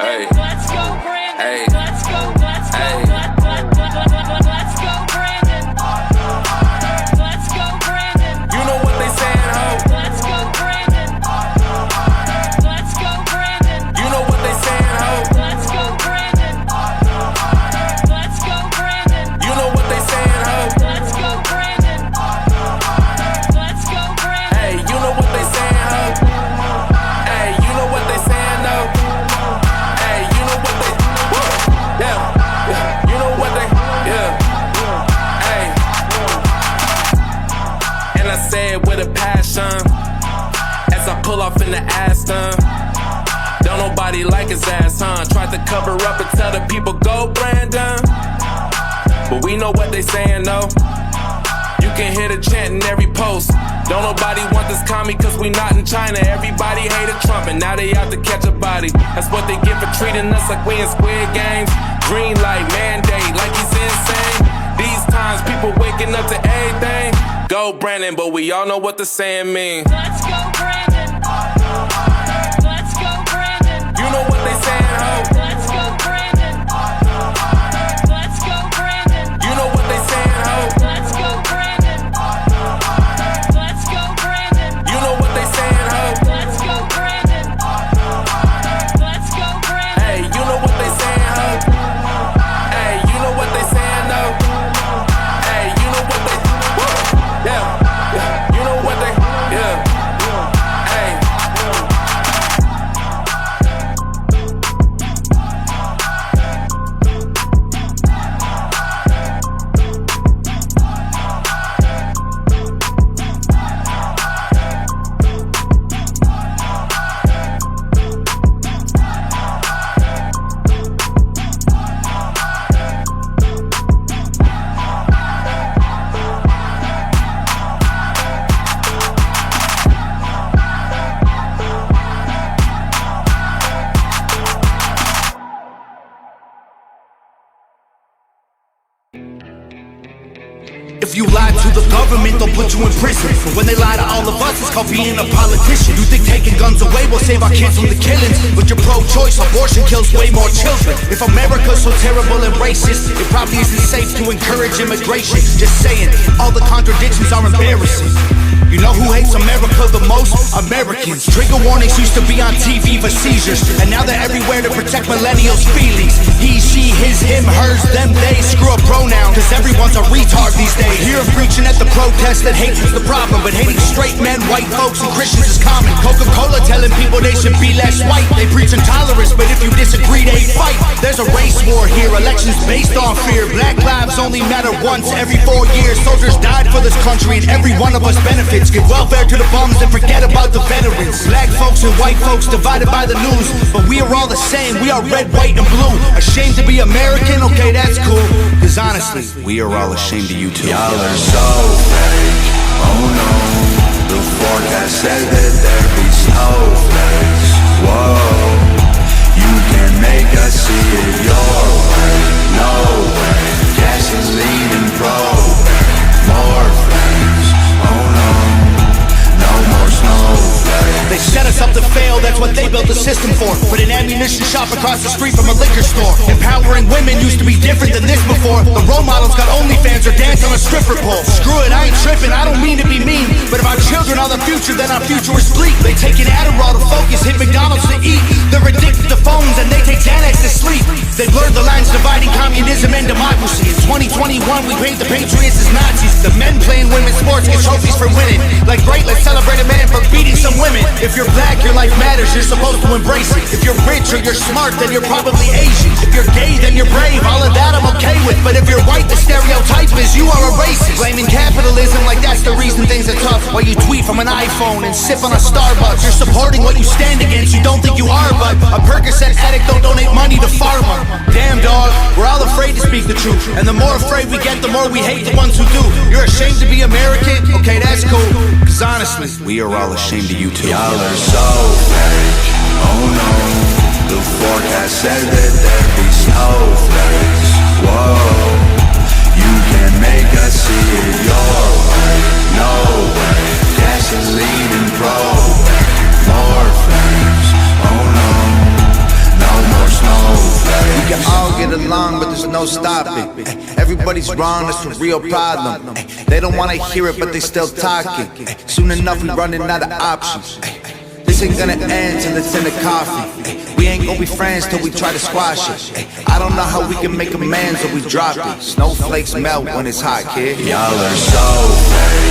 Hey, let's go, Brandon. hey, Let's go, let's go, hey. let's go, Brandon. Let's go, Brandon. You know what they saying, ho? Let's go, Brandon. Let's go, Brandon. You know what they saying, ho? Let's go, Brandon. Let's go, Brandon. You know what they saying, ho? Let's go, Brandon. Let's go, Brandon. Hey, you know what they saying, ho? Hey, you know what they saying, no? Hey, you know what they, yeah, you know what they, yeah, hey. And I say it with a passion as I pull off in the Aston. Don't nobody like his ass, huh? Tried to cover up and tell the people, go Brandon. But we know what they saying, though. You can hear the chant in every post. Don't nobody want this commie cause we not in China. Everybody hated Trump and now they out to catch a body. That's what they get for treating us like we in Squid Games. Green light, mandate, like he's insane. These times people waking up to everything. Go Brandon, but we all know what the saying mean. Let's go, Brandon. Let's go, Brandon. You know what they saying, ho? Let's go, Brandon. Let's go, Brandon. You know what they saying, ho? Let's go, Brandon. Let's go, Brandon. You know what they saying, ho? Let's go, Brandon. Let's go, Brandon. Hey, you know what they saying, ho? Hey, you know what they saying, no? Hey, you know what they, yeah, you know what they, yeah, hey. If you lie to the government, they'll put you in prison. But when they lie to all of us, it's called being a politician. You think taking guns away will save our kids from the killings? But you're pro-choice, abortion kills way more children. If America's so terrible and racist, it probably isn't safe to encourage immigration. Just saying, all the contradictions are embarrassing. You know who hates America the most? Americans. Trigger warnings used to be on TV for seizures, and now they're everywhere to protect millennials' feelings. He, she, his, him, hers, them, they. Screw a pronoun, cause everyone's a retard these days. Hear him preaching at the protest that hate is the problem, but hating straight men, white folks, and Christians is common. Coca-Cola telling people they should be less white. They preach intolerance, but if you disagree, they fight. There's a race war here, elections based on fear. Black lives only matter once every 4 years. Soldiers died for this country, and every one of us benefits. Give welfare to the bums and forget about the veterans. Black folks and white folks divided by the news, but we are all the same. We are red, white, and blue. Ashamed to be American? Okay, that's cool. Cause honestly, we are all ashamed of you too. Y'all are so fake. Oh no. The forecast said that there be snowflakes. Whoa. You can make us see it your way. No way. Gasoline and propane. More flames. Oh no. No more snowflakes. They set us up to fail, that's what they built the system for. Put an ammunition shop across the street from a liquor store. Empowering women used to be different than this before. The role models got OnlyFans or dance on a stripper pole. Screw it, I ain't tripping, I don't mean to be mean, but if our children are the future, then our future is bleak. They take an Adderall to focus, hit McDonald's to eat. They're addicted to phones and they take Xanax to sleep. They blurred the lines dividing communism and democracy. In 2021 we paint the patriots as Nazis. The men playing women's sports get trophies for winning. Like great, let's celebrate a man for beating some women. If you're black, your life matters, you're supposed to embrace it. If you're rich or you're smart, then you're probably Asian. If you're gay, then you're brave, all of that I'm okay with. But if you're white, the stereotype is you are a racist. Blaming capitalism like that's the reason things are tough. While you tweet from an iPhone and sip on a Starbucks. You're supporting what you stand against, you don't think you are, but a Percocet addict don't donate money to pharma. Damn dog, we're all afraid to speak the truth, and the more afraid we get, the more we hate the ones who do. You're ashamed to be American? Okay, that's cool, cause honestly, we are all ashamed of you too. Y'all are so fake. Oh no. The forecast said that there be snowflakes. Whoa. You can make us see it your way. No way. Gasoline and propane. More flames. Oh no. No more no stopping. Everybody's wrong, that's a real problem. They don't wanna hear it, but they still talking. Soon enough, we running out of options. This ain't gonna end till it's in the coffee. We ain't gonna be friends till we try to squash it. I don't know how we can make amends or we drop it. Snowflakes melt when it's hot, kid. Y'all are so fake.